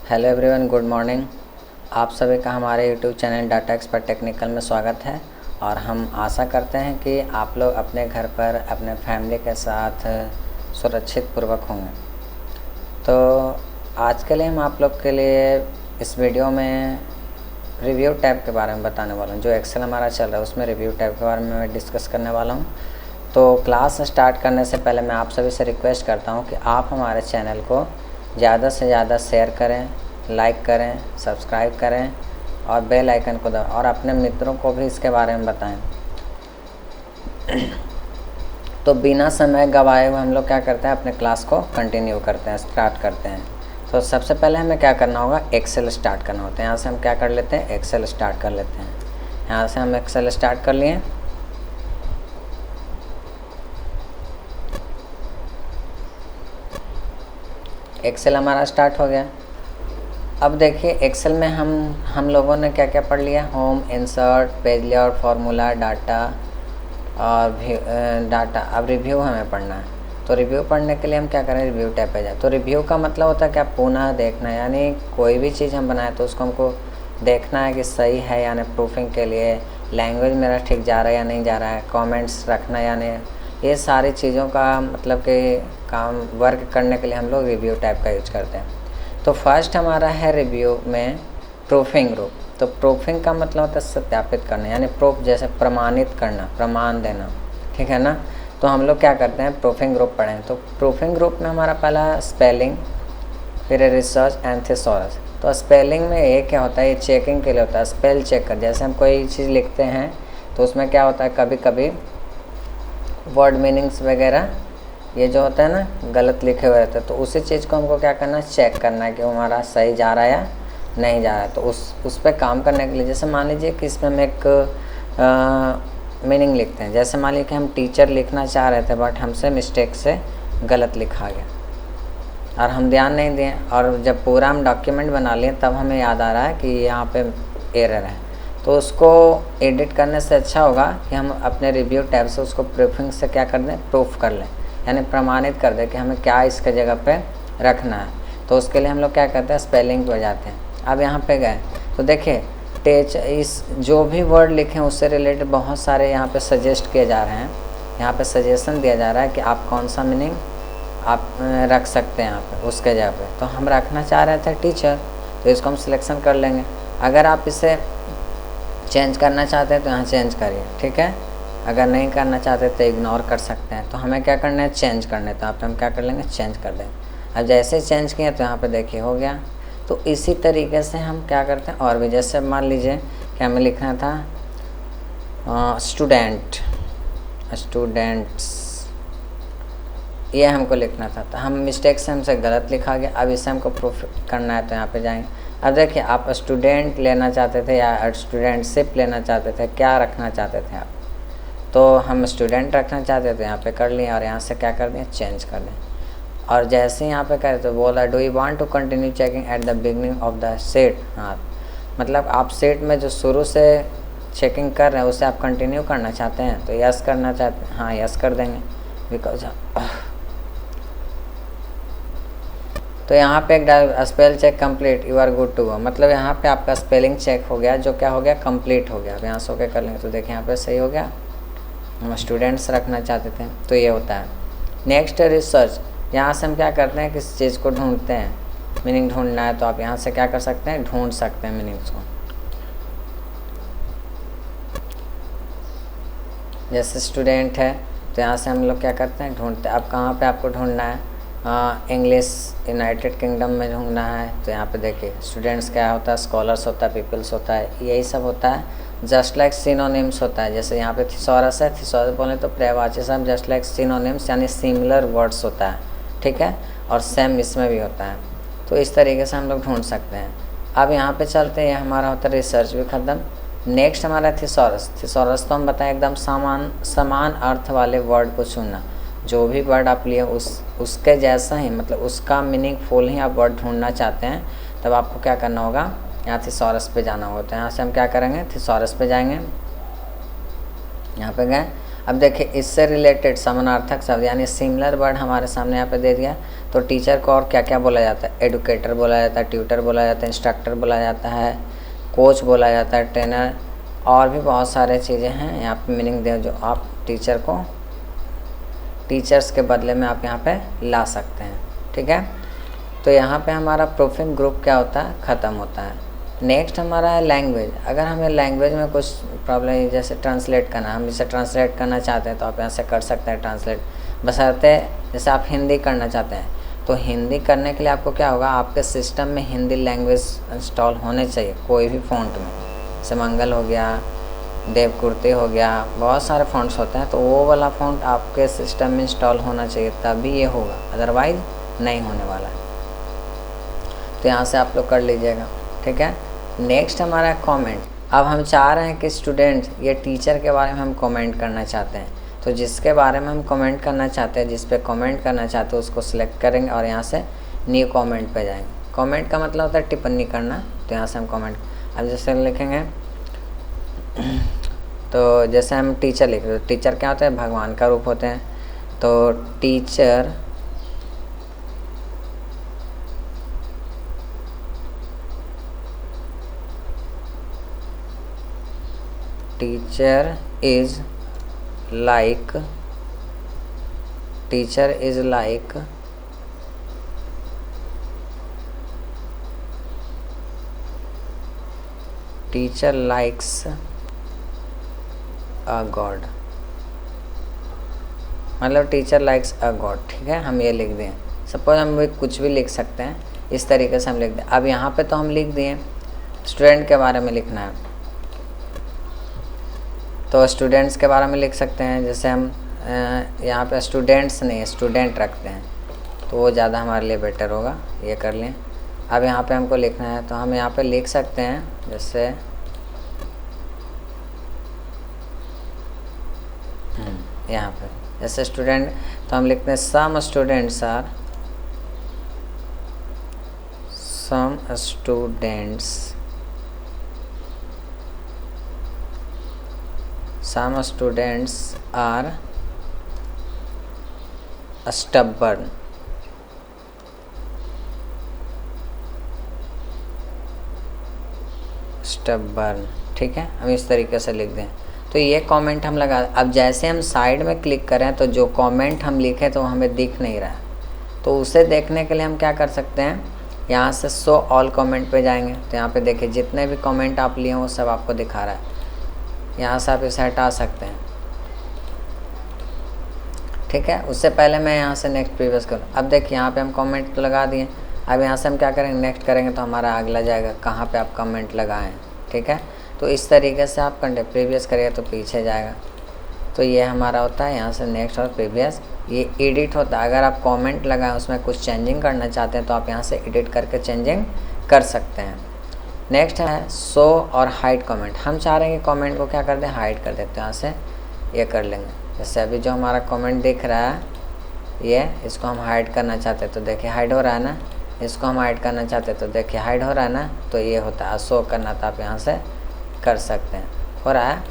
Hello everyone, good morning. आप सभी का हमारे YouTube channel data expert technical में स्वागत है। और हम आशा करते हैं कि आप लोग अपने घर पर अपने फैमिली के साथ सुरक्षित पूर्वक होंगे। तो आज के लिए हम आप लोग के लिए इस वीडियो में रिव्यू टैब के बारे में बताने वाला हूँ। जो एक्सेल हमारा चल रहा है उसमें रिव्यू टैब के बारे में मैं डिस्कस करने वाला हूँ। तो क्लास स्टार्ट करने से पहले मैं आप सभी से रिक्वेस्ट करता हूँ कि आप हमारे चैनल को ज़्यादा से ज़्यादा शेयर करें, लाइक करें, सब्सक्राइब करें और बेल आइकन को दबाएं और अपने मित्रों को भी इसके बारे में बताएं। तो बिना समय गवाए हुए हम लोग क्या करते हैं, अपने क्लास को कंटिन्यू करते हैं, स्टार्ट करते हैं। तो सबसे पहले हमें क्या करना होगा, एक्सेल स्टार्ट करना होता है। यहाँ से हम क्या कर लेते हैं, एक्सेल स्टार्ट कर लेते हैं। यहाँ से हम एक्सेल स्टार्ट कर लिए। एक्सेल हमारा स्टार्ट हो गया। अब देखिए एक्सेल में हम लोगों ने क्या क्या पढ़ लिया, home, insert, page layout, formula, data और डाटा। अब रिव्यू हमें पढ़ना है। तो रिव्यू पढ़ने के लिए हम क्या करें, रिव्यू टैब पे जाए। तो रिव्यू का मतलब होता है क्या, पुनः देखना, यानी कोई भी चीज़ हम बनाए तो उसको हमको देखना है कि सही है या नहीं। प्रूफिंग के लिए लैंग्वेज मेरा ठीक जा रहा है या नहीं जा रहा है, कमेंट्स रखना या नहीं, ये सारी चीज़ों का मतलब कि काम वर्क करने के लिए हम लोग रिव्यू टैब का यूज करते हैं। तो फर्स्ट हमारा है रिव्यू में प्रूफिंग ग्रुप। तो प्रूफिंग का मतलब होता है सत्यापित करना, यानी प्रूफ जैसे प्रमाणित करना, प्रमाण देना, ठीक है ना। तो हम लोग क्या करते हैं, प्रूफिंग ग्रुप पढ़ें। तो प्रूफिंग ग्रुप में हमारा पहला स्पेलिंग, फिर रिसर्च एंड थिसॉरस। तो स्पेलिंग में ये क्या होता है, ये चेकिंग के लिए होता है, स्पेल चेक कर। जैसे हम कोई चीज़ लिखते हैं तो उसमें क्या होता है, कभी कभी वर्ड मीनिंग्स वगैरह ये जो होता है ना गलत लिखे हुए रहते हैं। तो उसी चीज़ को हमको क्या करना है, चेक करना है कि वो हमारा सही जा रहा है या नहीं जा रहा है। तो उस पर काम करने के लिए, जैसे मान लीजिए कि इसमें हम एक मीनिंग लिखते हैं। जैसे मान लीजिए कि हम टीचर लिखना चाह रहे थे बट हमसे मिस्टेक से गलत लिखा गया और हम ध्यान नहीं दिए, और जब पूरा हम डॉक्यूमेंट बना लिए तब हमें याद आ रहा है कि यहाँ पे एरर है। तो उसको एडिट करने से अच्छा होगा कि हम अपने रिव्यू टैब से उसको प्रूफिंग से क्या कर दें, प्रूफ कर लें, यानी प्रमाणित कर दें कि हमें क्या इसके जगह पे रखना है। तो उसके लिए हम लोग क्या करते हैं, स्पेलिंग पे जाते हैं। अब यहाँ पे गए तो देखिए टेच, इस जो भी वर्ड लिखे हैं उससे रिलेटेड बहुत सारे यहाँ पे सजेस्ट किए जा रहे हैं। यहाँ पे सजेशन दिया जा रहा है कि आप कौन सा मीनिंग आप रख सकते हैं यहाँ पे उसके जगह पे। तो हम रखना चाह रहे थे टीचर, तो इसको हम सिलेक्शन कर लेंगे। अगर आप इसे चेंज करना चाहते हैं तो यहाँ चेंज करिए, ठीक है। अगर नहीं करना चाहते तो इग्नोर कर सकते हैं। तो हमें क्या करना है, चेंज करना है। तो यहाँ पे हम क्या कर लेंगे, चेंज कर देंगे। अब जैसे चेंज किए तो यहाँ पे देखिए हो गया। तो इसी तरीके से हम क्या करते हैं और भी, जैसे मान लीजिए कि हमें लिखना था स्टूडेंट, स्टूडेंट्स, ये हमको लिखना था। तो हम मिस्टेक से हमसे गलत लिखा गया। अब इसे हमको प्रूफ करना है तो यहाँ पे जाएंगे। अब देखिए आप स्टूडेंट लेना चाहते थे या स्टूडेंटशिप लेना चाहते थे, क्या रखना चाहते थे आप। तो हम स्टूडेंट रखना चाहते थे, यहाँ पे कर लिए और यहाँ से क्या कर दें, चेंज कर दें। और जैसे यहाँ पे करें तो बोला do you want to continue checking at the beginning of the set. हाँ, मतलब आप सेट में जो शुरू से चेकिंग कर रहे हैं उसे आप कंटिन्यू करना चाहते हैं, तो यस करना चाहते हैं, हाँ यस कर देंगे। बिकॉज तो यहाँ पे एक spell check complete, you are good to go, मतलब यहाँ पे आपका स्पेलिंग चेक हो गया, जो क्या हो गया, कंप्लीट हो गया। अब यहाँ से ओके कर लेंगे तो देखिए यहाँ पे सही हो गया। हम स्टूडेंट्स रखना चाहते थे तो ये होता है। नेक्स्ट रिसर्च, यहाँ से हम क्या करते हैं, किसी चीज़ को ढूंढते हैं, मीनिंग ढूंढना है तो आप यहाँ से क्या कर सकते हैं, ढूंढ सकते हैं मीनिंग्स को। जैसे स्टूडेंट है तो यहाँ से हम लोग क्या करते हैं, ढूंढते हैं। अब कहाँ पे आपको ढूंढना है, इंग्लिश यूनाइटेड किंगडम में ढूंढना है तो यहाँ पे देखिए स्टूडेंट्स क्या होता है, स्कॉलर्स होता है, पीपल्स होता है, यही सब होता है। जस्ट लाइक सिनोनिम्स होता है, जैसे यहाँ पे थिसॉरस है, थिसॉरस बोले तो पर्यायवाची शब्द जस्ट लाइक सिनोनिम्स यानी सिमिलर वर्ड्स होता है, ठीक है। और सेम इसमें भी होता है। तो इस तरीके से हम लोग ढूंढ सकते हैं। अब यहाँ पे चलते हैं, हमारा होता है रिसर्च भी ख़त्म। नेक्स्ट हमारा थिसॉरस। थिसॉरस तो हम बताएं एकदम समान अर्थ वाले वर्ड को चुनना। जो भी वर्ड आप लिए उसके जैसा ही, मतलब उसका मीनिंगफुल ही आप वर्ड ढूंढना चाहते हैं, तब आपको क्या करना होगा, यहाँ थिसॉरस पे जाना होगा। तो यहाँ से हम क्या करेंगे, थिसॉरस पे जाएंगे, यहाँ पे गए अब देखिए इससे रिलेटेड समानार्थक शब्द यानी सिमिलर वर्ड हमारे सामने यहाँ पे दे दिया। तो टीचर को और क्या क्या बोला जाता है, एडुकेटर बोला जाता है, ट्यूटर बोला जाता है, इंस्ट्रक्टर बोला जाता है, कोच बोला जाता है, ट्रेनर, और भी बहुत सारे चीज़ें हैं यहाँ पे मीनिंग दे जो आप टीचर को टीचर्स के बदले में आप यहाँ पे ला सकते हैं। ठीक है, तो यहाँ पे हमारा प्रूफिंग ग्रुप क्या होता है, ख़त्म होता है। नेक्स्ट हमारा है लैंग्वेज। अगर हमें लैंग्वेज में कुछ प्रॉब्लम है जैसे ट्रांसलेट करना, हम इसे ट्रांसलेट करना चाहते हैं तो आप यहाँ से कर सकते हैं ट्रांसलेट, बशर्ते जैसे आप हिंदी करना चाहते हैं तो हिंदी करने के लिए आपको क्या होगा, आपके सिस्टम में हिंदी लैंग्वेज इंस्टॉल होने चाहिए कोई भी फ़ॉन्ट में, जैसे मंगल हो गया, देवकुर्ती हो गया, बहुत सारे फ़ॉन्ट्स होते हैं, तो वो वाला फ़ॉन्ट आपके सिस्टम में इंस्टॉल होना चाहिए तभी ये होगा, अदरवाइज़ नहीं होने वाला है। तो यहाँ से आप लोग कर लीजिएगा। ठीक है, नेक्स्ट हमारा कमेंट। अब हम चाह रहे हैं कि स्टूडेंट ये टीचर के बारे में हम कमेंट करना चाहते हैं, तो जिसके बारे में हम कमेंट करना चाहते हैं, जिस पे कमेंट करना चाहते हैं उसको सिलेक्ट करेंगे और यहाँ से न्यू कमेंट पे जाएंगे। कमेंट का मतलब होता है टिप्पणी करना, तो यहाँ से हम कमेंट, अब जैसे लिखेंगे तो जैसे हम टीचर लिख रहे, टीचर क्या होते हैं, भगवान का रूप होते हैं। तो teacher is like teacher likes a god, मतलब टीचर लाइक्स अ गॉड। ठीक है, हम ये लिख दें, सपोज हम भी कुछ भी लिख सकते हैं, इस तरीके से हम लिख दें। अब यहाँ पे तो हम लिख दिए, स्टूडेंट के बारे में लिखना है तो स्टूडेंट्स के बारे में लिख सकते हैं। जैसे हम यहाँ पे स्टूडेंट्स नहीं, स्टूडेंट रखते हैं तो वो ज़्यादा हमारे लिए बेटर होगा, ये कर लें। अब यहाँ पे हमको लिखना है तो हम यहाँ पे लिख सकते हैं, जैसे यहाँ पे जैसे स्टूडेंट तो हम लिखते हैं सम स्टूडेंट्स are stubborn। ठीक है, हम इस तरीके से लिख दें तो ये कमेंट हम लगा। अब जैसे हम साइड में क्लिक करें तो जो कमेंट हम लिखे तो हमें दिख नहीं रहा है, तो उसे देखने के लिए हम क्या कर सकते हैं, यहाँ से शो ऑल कमेंट पे जाएंगे तो यहाँ पे देखिए जितने भी कमेंट आप लिए वो सब आपको दिखा रहा है। यहाँ से आप इसे हटा सकते हैं। ठीक है, उससे पहले मैं यहाँ से नेक्स्ट प्रीवियस करूँ। अब देखिए यहाँ पे हम कमेंट तो लगा दिए, अब यहाँ से हम क्या करेंगे, नेक्स्ट करेंगे तो हमारा अगला जाएगा कहाँ पे आप कमेंट लगाएं। ठीक है, तो इस तरीके से आप कंटे प्रीवियस करिए तो पीछे जाएगा। तो ये हमारा होता है यहाँ से नेक्स्ट और प्रीवियस, ये एडिट होता है। अगर आप कमेंट लगाएं उसमें कुछ चेंजिंग करना चाहते हैं तो आप यहाँ से एडिट करके चेंजिंग कर सकते हैं। नेक्स्ट है शो और हाइड कमेंट। हम चाह रहे हैं कि कमेंट को क्या कर दें, हाइड कर देते हैं, यहाँ से ये कर लेंगे। जैसे अभी जो हमारा कमेंट दिख रहा है ये, इसको हम हाइड करना चाहते हैं तो देखिए हाइड हो रहा है ना, इसको हम हाइड करना चाहते हैं तो देखिए हाइड हो रहा है ना, तो ये होता है। शो करना तो आप यहाँ से कर सकते हैं, हो रहा है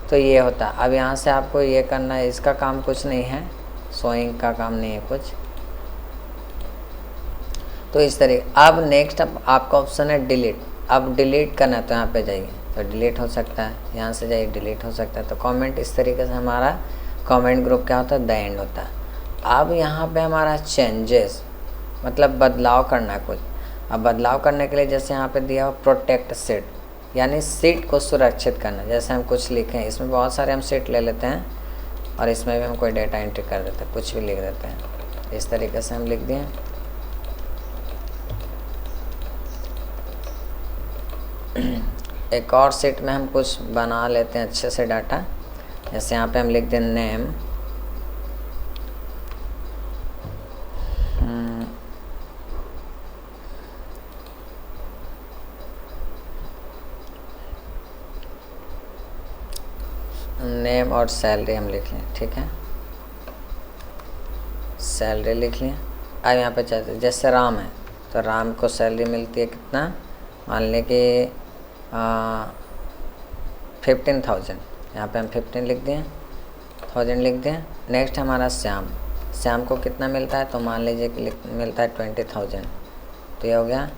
तो ये होता है। अब यहाँ से आपको ये करना है, इसका काम कुछ नहीं है, शोइंग का काम नहीं है कुछ, तो इस तरीके। अब नेक्स्ट अब आपका ऑप्शन है डिलीट। अब डिलीट करना है तो यहाँ पे जाइए तो डिलीट हो सकता है, यहाँ से जाइए डिलीट हो सकता है। तो कमेंट इस तरीके से हमारा कमेंट ग्रुप क्या होता है, द एंड होता है। अब यहाँ पे हमारा चेंजेस मतलब बदलाव करना है कुछ। अब बदलाव करने के लिए जैसे यहाँ पे दिया हो प्रोटेक्ट सीट, यानी सीट को सुरक्षित करना। जैसे हम कुछ लिखें, इसमें बहुत सारे हम सीट ले लेते हैं और इसमें भी हम कोई डेटा एंट्री कर देते हैं, कुछ भी लिख देते हैं। इस तरीके से हम लिख दिए। एक और सीट में हम कुछ बना लेते हैं अच्छे से डाटा। जैसे यहाँ पे हम लिख दें नेम, नेम और सैलरी हम लिख लें। ठीक है, सैलरी लिख लें। अब यहाँ पे चाहते जैसे राम है तो राम को सैलरी मिलती है कितना, मान लें कि 15,000, यहाँ पे हम 15 लिख दें 1000 लिख दें। नेक्स्ट हमारा श्याम, श्याम को कितना मिलता है, तो मान लीजिए कि मिलता है 20,000, तो ये हो गया।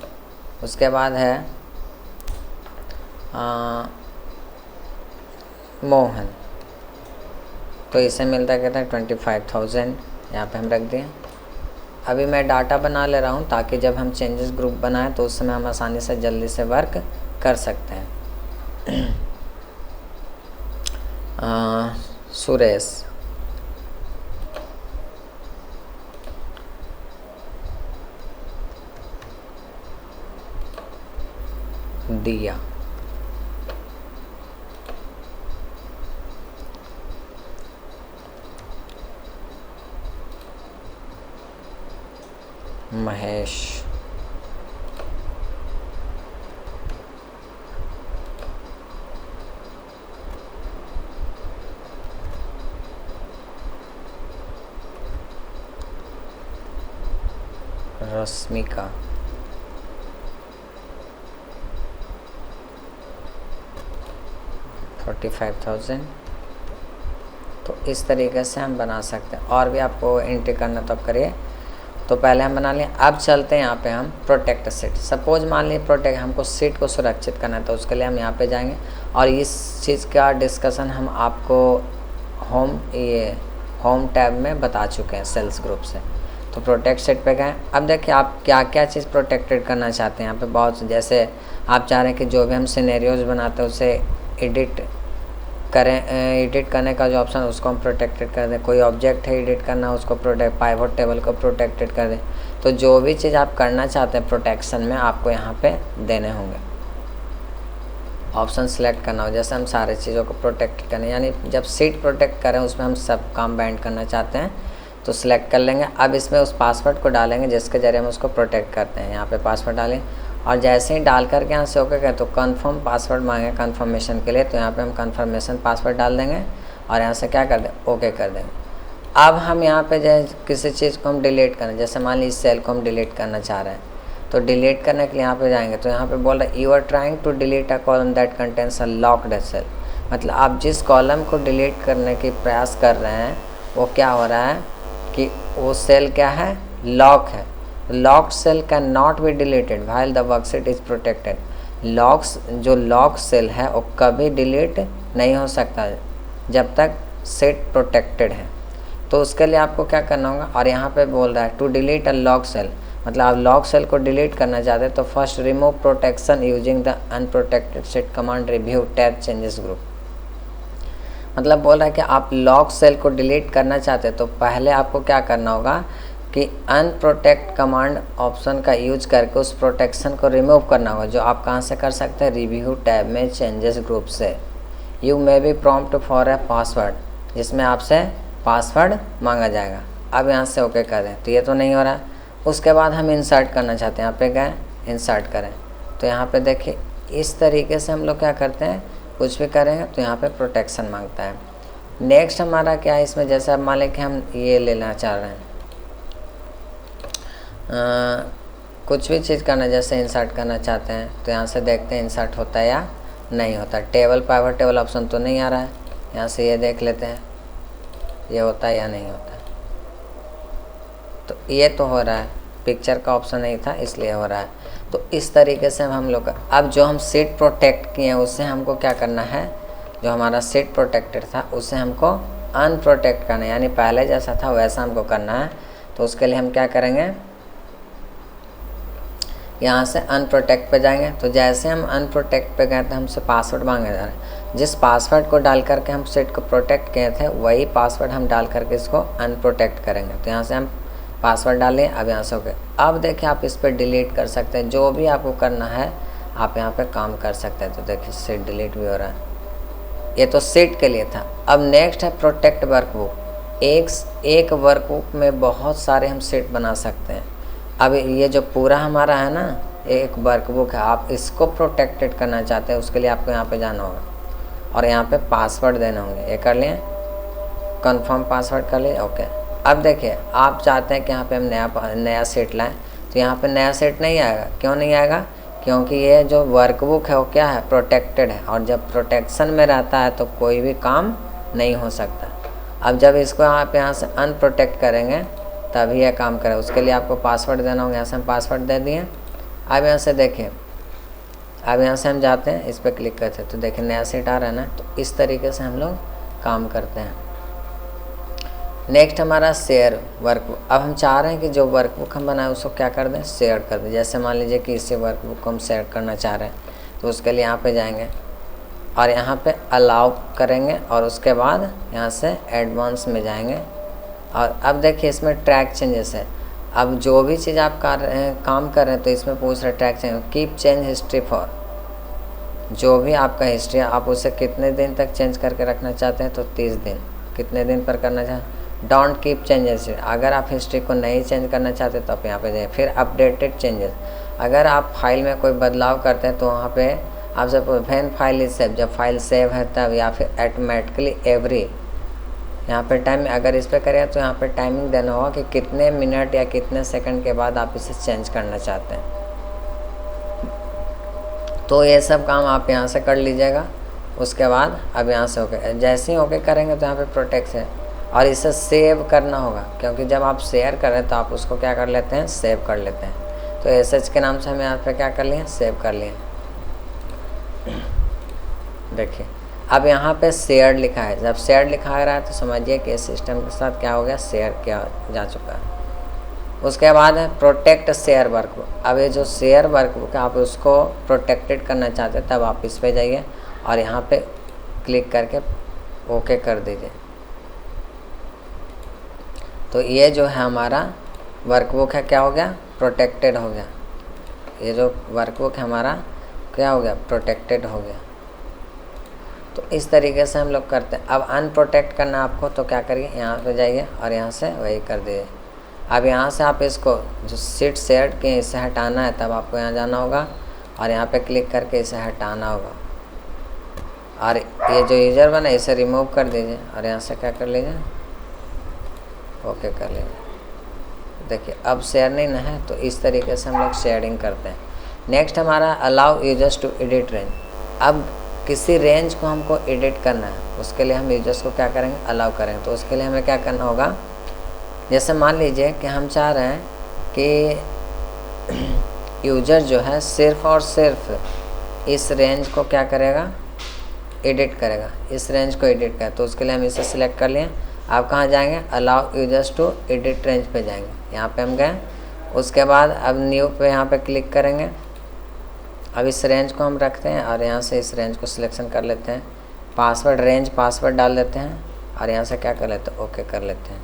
उसके बाद है मोहन, तो इसे मिलता है कहता है 25,000, यहाँ पे हम रख दिए। अभी मैं डाटा बना ले रहा हूँ ताकि जब हम चेंजेस ग्रुप बनाएं तो उस समय हम आसानी से जल्दी से वर्क कर सकते हैं। सुरेश, दिया, महेश, रश्मिका, $45,000। तो इस तरीके से हम बना सकते हैं। और भी आपको एंट्री करना तो आप करिए। तो पहले हम बना लिए। अब चलते हैं यहाँ पे हम प्रोटेक्ट सीट। सपोज मान लीजिए प्रोटेक्ट हमको सीट को सुरक्षित करना है, तो उसके लिए हम यहाँ पे जाएंगे और इस चीज़ का डिस्कशन हम आपको होम टैब में बता चुके हैं सेल्स ग्रुप से। तो प्रोटेक्ट सेट पे गए। अब देखिए आप क्या क्या चीज़ प्रोटेक्टेड करना चाहते हैं। यहाँ पे बहुत, जैसे आप चाह रहे हैं कि जो भी हम सिनेरियोज बनाते हैं उसे एडिट करें, एडिट करने का जो ऑप्शन है उसको हम प्रोटेक्टेड कर दें। कोई ऑब्जेक्ट है एडिट करना, उसको प्रोटेक्ट, पाइवट टेबल को प्रोटेक्टेड कर दें। तो जो भी चीज़ आप करना चाहते हैं प्रोटेक्शन में, आपको यहाँ पे देने होंगे। ऑप्शन सेलेक्ट करना हो, जैसे हम सारे चीज़ों को प्रोटेक्ट करें, यानी जब सीट प्रोटेक्ट करें उसमें हम सब काम बैंड करना चाहते हैं तो सिलेक्ट कर लेंगे। अब इसमें उस पासवर्ड को डालेंगे जिसके ज़रिए हम उसको प्रोटेक्ट करते हैं। यहाँ पे पासवर्ड डालें और जैसे ही डाल करके यहाँ से ओके करें तो कंफर्म पासवर्ड मांगे कंफर्मेशन के लिए, तो यहाँ पे हम कंफर्मेशन पासवर्ड डाल देंगे और यहाँ से क्या कर दें, ओके कर देंगे। अब हम यहाँ पे जैसे किसी चीज़ को हम डिलीट करें, जैसे मान लीजिए इस सेल को हम डिलीट करना चाह रहे हैं, तो डिलीट करने के लिए यहाँ पे जाएंगे तो यहाँ पे बोल रहा है you are trying to delete a column that contains a locked cell. मतलब आप जिस कॉलम को डिलीट करने की प्रयास कर रहे हैं वो क्या हो रहा है कि वो सेल क्या है, लॉक है। Locked cell can not be deleted while the worksheet is protected. जो लॉक सेल है वो कभी डिलीट नहीं हो सकता जब तक सेट प्रोटेक्टेड है। तो उसके लिए आपको क्या करना होगा, और यहाँ पे बोल रहा है to delete a lock cell, मतलब आप लॉक सेल को डिलीट करना चाहते हैं तो first remove protection using the unprotected set command review tab changes group. मतलब बोल रहा है कि आप लॉक सेल को डिलीट करना चाहते हैं तो पहले आपको क्या करना होगा कि अनप्रोटेक्ट कमांड ऑप्शन का यूज करके उस प्रोटेक्शन को रिमूव करना होगा, जो आप कहाँ से कर सकते हैं, रिव्यू टैब में चेंजेस ग्रुप से। You may be prompt for a password, जिसमें आपसे पासवर्ड मांगा जाएगा। अब यहाँ से ओके कर दें, तो ये तो नहीं हो रहा है। उसके बाद हम इंसर्ट करना चाहते हैं, यहाँ पे गए इंसर्ट करें, तो यहाँ पे देखिए इस तरीके से हम लोग क्या करते हैं, कुछ भी करेंगे तो यहाँ पे प्रोटेक्शन मांगता है। नेक्स्ट हमारा क्या है इसमें, जैसे अब मान लें कि हम ये लेना चाह रहे हैं, कुछ भी चीज़ करना, जैसे इंसर्ट करना चाहते हैं तो यहाँ से देखते हैं इंसर्ट होता है या नहीं होता। टेबल पाइवट टेबल ऑप्शन तो नहीं आ रहा है, यहाँ से ये देख लेते हैं ये होता है या नहीं होता है। तो ये तो हो रहा है, पिक्चर का ऑप्शन नहीं था इसलिए हो रहा है। तो इस तरीके से हम लोग अब जो हम सीट प्रोटेक्ट किए हैं उससे हमको क्या करना है, जो हमारा सीट प्रोटेक्टेड था उससे हमको अनप्रोटेक्ट करना है, यानी पहले जैसा था वैसा हमको करना है। तो उसके लिए हम क्या करेंगे, यहाँ से अनप्रोटेक्ट पे जाएंगे। तो जैसे हम अनप्रोटेक्ट पे गए तो हमसे पासवर्ड मांगे जा रहे हैं। जिस पासवर्ड को डाल करके हम सेट को प्रोटेक्ट किए थे वही पासवर्ड हम डाल करके इसको अनप्रोटेक्ट करेंगे। तो यहाँ से हम पासवर्ड डालें। अब यहाँ से ओके। अब देखिए आप इस पर डिलीट कर सकते हैं, जो भी आपको करना है आप यहाँ पे काम कर सकते हैं। तो देखिए सेट डिलीट भी हो रहा है, ये तो सेट के लिए था। अब नेक्स्ट है प्रोटेक्ट वर्कबुक। एक वर्कबुक में बहुत सारे हम सेट बना सकते हैं। अब ये जो पूरा हमारा है ना, एक वर्कबुक है, आप इसको प्रोटेक्टेड करना चाहते हैं, उसके लिए आपको यहाँ पे जाना होगा और यहाँ पे पासवर्ड देने होंगे। ये कर लिए, कंफर्म पासवर्ड कर लिए, ओके। अब देखिए आप चाहते हैं कि यहाँ पे हम नया सेट लाएं, तो यहाँ पे नया सेट नहीं आएगा। क्यों नहीं आएगा, क्योंकि ये जो वर्कबुक है वो क्या है, प्रोटेक्टेड है, और जब प्रोटेक्शन में रहता है तो कोई भी काम नहीं हो सकता। अब जब इसको आप यहाँ से अनप्रोटेक्ट करेंगे तभी यह काम करे। उसके लिए आपको पासवर्ड देना होगा। यहाँ से हम पासवर्ड दे दिए। अब यहाँ से देखिए, अब यहाँ से हम जाते हैं, इस पर क्लिक करते हैं तो देखिए नया सीट आ रहा है ना। तो इस तरीके से हम लोग काम करते हैं। नेक्स्ट हमारा शेयर वर्कबुक। अब हम चाह रहे हैं कि जो वर्कबुक हम बनाए उसको क्या कर दें, शेयर कर दें। जैसे मान लीजिए कि इसी वर्कबुक को हम शेयर करना चाह रहे हैं, तो उसके लिए यहाँ पे जाएंगे और यहाँ पे अलाउ करेंगे और उसके बाद यहाँ से एडवांस में जाएंगे। और अब देखिए इसमें ट्रैक चेंजेस है। अब जो भी चीज़ आप काम कर रहे हैं तो इसमें पूछ रहे track change, keep change history for, जो भी आपका हिस्ट्री है आप उसे कितने दिन तक चेंज करके रखना चाहते हैं, तो 30 दिन। कितने दिन पर करना चाहते हैं, डोंट कीप चेंजेस। अगर आप हिस्ट्री को नहीं चेंज करना चाहते तो आप यहाँ पे जाइए। फिर अपडेटेड चेंजेस, अगर आप फाइल में कोई बदलाव करते हैं तो वहाँ पे आपसे व्हेन फाइल इज सेव, जब फाइल सेव है तब, या फिर ऑटोमेटिकली एवरी, यहाँ पे टाइम अगर इस पर करें तो यहाँ पे टाइमिंग देना होगा कि कितने मिनट या कितने सेकंड के बाद आप इसे चेंज करना चाहते हैं। तो ये सब काम आप यहाँ से कर लीजिएगा। उसके बाद अब यहाँ से ओके, जैसे ही ओके करेंगे तो यहाँ पे प्रोटेक्ट है और इसे सेव करना होगा, क्योंकि जब आप शेयर करें तो आप उसको क्या कर लेते हैं, सेव कर लेते हैं। तो एसएच के नाम से हम यहाँ पे क्या कर लिए, सेव कर लिए। देखिए अब यहाँ पे शेयर लिखा है। जब शेयर लिखा रहा है तो समझिए कि इस सिस्टम के साथ क्या हो गया, शेयर किया जा चुका है। उसके बाद है प्रोटेक्ट शेयर वर्कबुक। अब ये जो शेयर वर्कबुक है आप उसको प्रोटेक्टेड करना चाहते हैं तब आप इस पे जाइए और यहाँ पे क्लिक करके ओके कर दीजिए। तो ये जो है हमारा वर्कबुक है क्या हो गया, प्रोटेक्टेड हो गया। ये जो वर्कबुक है हमारा क्या हो गया, प्रोटेक्टेड हो गया। तो इस तरीके से हम लोग करते हैं। अब अनप्रोटेक्ट करना आपको तो क्या करिए, यहाँ पे जाइए और यहाँ से वही कर दीजिए। अब यहाँ से आप इसको जो सीट शेयर के इसे हटाना है तब आपको यहाँ जाना होगा और यहाँ पे क्लिक करके इसे हटाना होगा। और ये जो यूज़र बना इसे रिमूव कर दीजिए और यहाँ से क्या कर लीजिए, ओके कर लीजिए। देखिए अब शेयर नहीं ना है। तो इस तरीके से हम लोग शेयरिंग करते हैं। नेक्स्ट हमारा allow users to edit range. अब किसी रेंज को हमको एडिट करना है, उसके लिए हम यूजर्स को क्या करेंगे, अलाउ करेंगे। तो उसके लिए हमें क्या करना होगा, जैसे मान लीजिए कि हम चाह रहे हैं कि यूजर जो है सिर्फ़ और सिर्फ इस रेंज को क्या करेगा, एडिट करेगा, इस रेंज को एडिट करें। तो उसके लिए हम इसे सिलेक्ट कर लिए। आप कहाँ जाएंगे, allow users to edit range पे जाएंगे। यहाँ पे हम गए। उसके बाद अब न्यू पे यहाँ पे क्लिक करेंगे। अब इस रेंज को हम रखते हैं और यहाँ से इस रेंज को सिलेक्शन कर लेते हैं। पासवर्ड, रेंज पासवर्ड डाल देते हैं और यहाँ से क्या कर लेते हैं, ओके कर लेते हैं।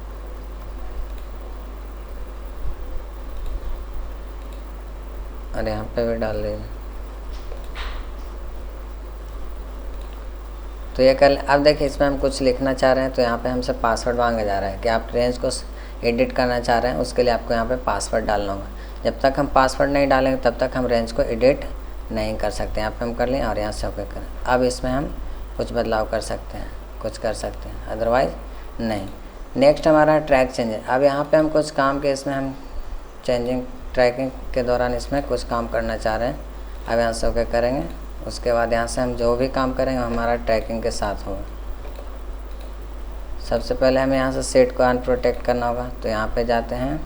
और यहाँ पे भी डाल देंगे। तो ये कर। अब देखिए इसमें हम कुछ लिखना चाह रहे हैं तो यहाँ पे हमसे पासवर्ड मांगा जा रहा है कि आप रेंज को एडिट करना चाह रहे हैं, उसके लिए आपको यहाँ पे पासवर्ड डालना होगा। जब तक हम पासवर्ड नहीं डालेंगे तब तक हम रेंज को एडिट नहीं कर सकते। यहाँ पे हम कर लें और यहाँ से ओके करें। अब इसमें हम कुछ बदलाव कर सकते हैं, कुछ कर सकते हैं, अदरवाइज़ नहीं। नेक्स्ट हमारा ट्रैक चेंज। अब यहाँ पे हम कुछ काम के इसमें हम चेंजिंग ट्रैकिंग के दौरान इसमें कुछ काम करना चाह रहे हैं। अब यहाँ से ओके करेंगे। उसके बाद यहाँ से हम जो भी काम करेंगे हमारा ट्रैकिंग के साथ होगा। सबसे पहले हमें यहाँ से सेट को अनप्रोटेक्ट करना होगा। तो यहाँ पे जाते हैं,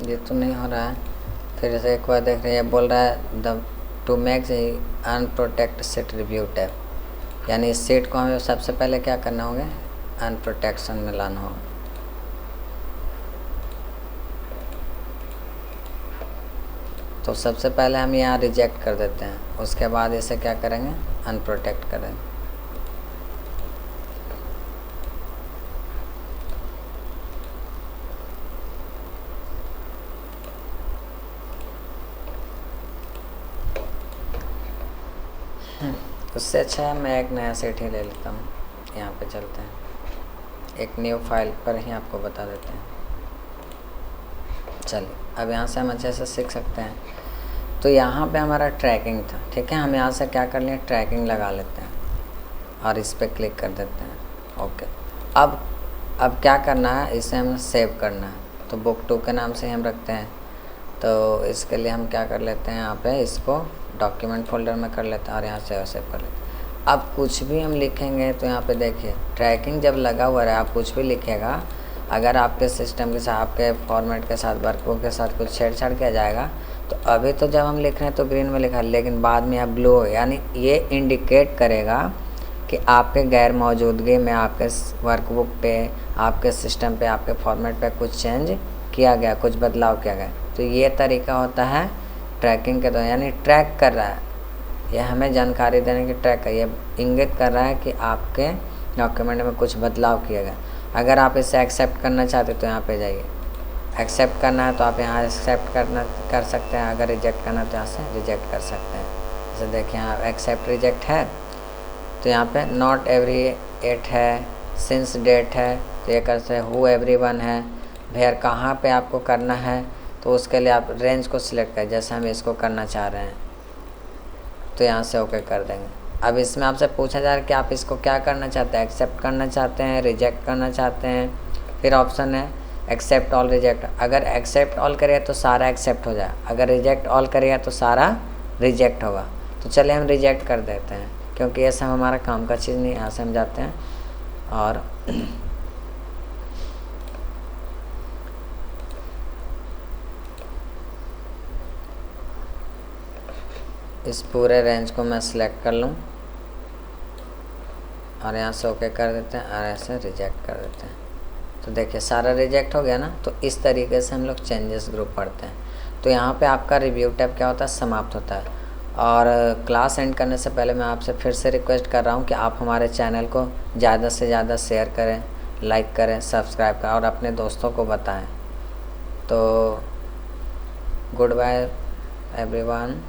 ये तो नहीं हो रहा है। फिर से एक बार देख रहे हैं, बोल रहा है the two make unprotect set review tab, यानी इस सेट को हमें सबसे पहले क्या करना होगा, अनप्रोटेक्शन में लाना होगा। तो सबसे पहले हम यहाँ रिजेक्ट कर देते हैं। उसके बाद इसे क्या करेंगे, अनप्रोटेक्ट करेंगे। उससे अच्छा है मैं एक नया सेट ही ले लेता हूँ। यहाँ पे चलते हैं, एक न्यू फाइल पर ही आपको बता देते हैं। चलिए अब यहाँ से हम अच्छे से सीख सकते हैं। तो यहाँ पे हमारा ट्रैकिंग था, ठीक है। हम यहाँ से क्या कर लें, ट्रैकिंग लगा लेते हैं और इस पर क्लिक कर देते हैं। ओके, अब क्या करना है, इसे हमें सेव करना है। तो बुक 2 के नाम से हम रखते हैं। तो इसके लिए हम क्या कर लेते हैं, यहाँ पे इसको डॉक्यूमेंट फोल्डर में कर लेते हैं और यहाँ से सेव कर लेते हैं। अब कुछ भी हम लिखेंगे तो यहाँ पे देखिए ट्रैकिंग जब लगा हुआ है, आप कुछ भी लिखेगा, अगर आपके सिस्टम के साथ, आपके फॉर्मेट के साथ, वर्कबुक के साथ कुछ छेड़छाड़ किया जाएगा तो अभी तो जब हम लिख रहे हैं तो ग्रीन में लिखा है, लेकिन बाद में आप ब्लू हो, यानी ये इंडिकेट करेगा कि आपके गैर मौजूदगी में आपके वर्कबुक पे, आपके सिस्टम पे, आपके फॉर्मेट पे कुछ चेंज किया गया, कुछ बदलाव किया गया। तो ये तरीका होता है ट्रैकिंग के दौरान, यानी ट्रैक कर रहा है, यह हमें जानकारी देने की ट्रैक है, ये इंगित कर रहा है कि आपके डॉक्यूमेंट में कुछ बदलाव किया गया। अगर आप इसे एक्सेप्ट करना चाहते तो यहाँ पे जाइए, एक्सेप्ट करना है तो आप यहाँ एक्सेप्ट कर सकते हैं, अगर रिजेक्ट करना है तो यहाँ से रिजेक्ट कर सकते हैं। जैसे देखिए यहाँ एक्सेप्ट रिजेक्ट है, तो यहाँ पे नॉट एवरी 8 है, सिंस डेट है, तो ये कर सकते हैं, हु एवरीवन है, वेयर कहाँ पे आपको करना है, तो उसके लिए आप रेंज को सिलेक्ट करें, जैसे हम इसको करना चाह रहे हैं तो यहाँ से ओके कर देंगे। अब इसमें आपसे पूछा जा रहा है कि आप इसको क्या करना चाहते हैं, एक्सेप्ट करना चाहते हैं, रिजेक्ट करना चाहते हैं। फिर ऑप्शन है एक्सेप्ट ऑल रिजेक्ट। अगर एक्सेप्ट ऑल करिए तो सारा एक्सेप्ट हो जाए, अगर रिजेक्ट ऑल करिए तो सारा रिजेक्ट होगा। तो चलिए हम रिजेक्ट कर देते हैं, क्योंकि ये सब हमारा काम का चीज़ नहीं। यहाँ से हम जाते हैं और इस पूरे रेंज को मैं सिलेक्ट कर लूँ और यहाँ से ओके कर देते हैं और ऐसे रिजेक्ट कर देते हैं। तो देखिए सारा रिजेक्ट हो गया ना। तो इस तरीके से हम लोग चेंजेस ग्रुप पढ़ते हैं। तो यहाँ पे आपका रिव्यू टैब क्या होता है, समाप्त होता है। और क्लास एंड करने से पहले मैं आपसे फिर से रिक्वेस्ट कर रहा हूँ कि आप हमारे चैनल को ज़्यादा से ज़्यादा शेयर करें, लाइक करें, सब्सक्राइब करें और अपने दोस्तों को बताएं। तो गुड बाय एवरीवन।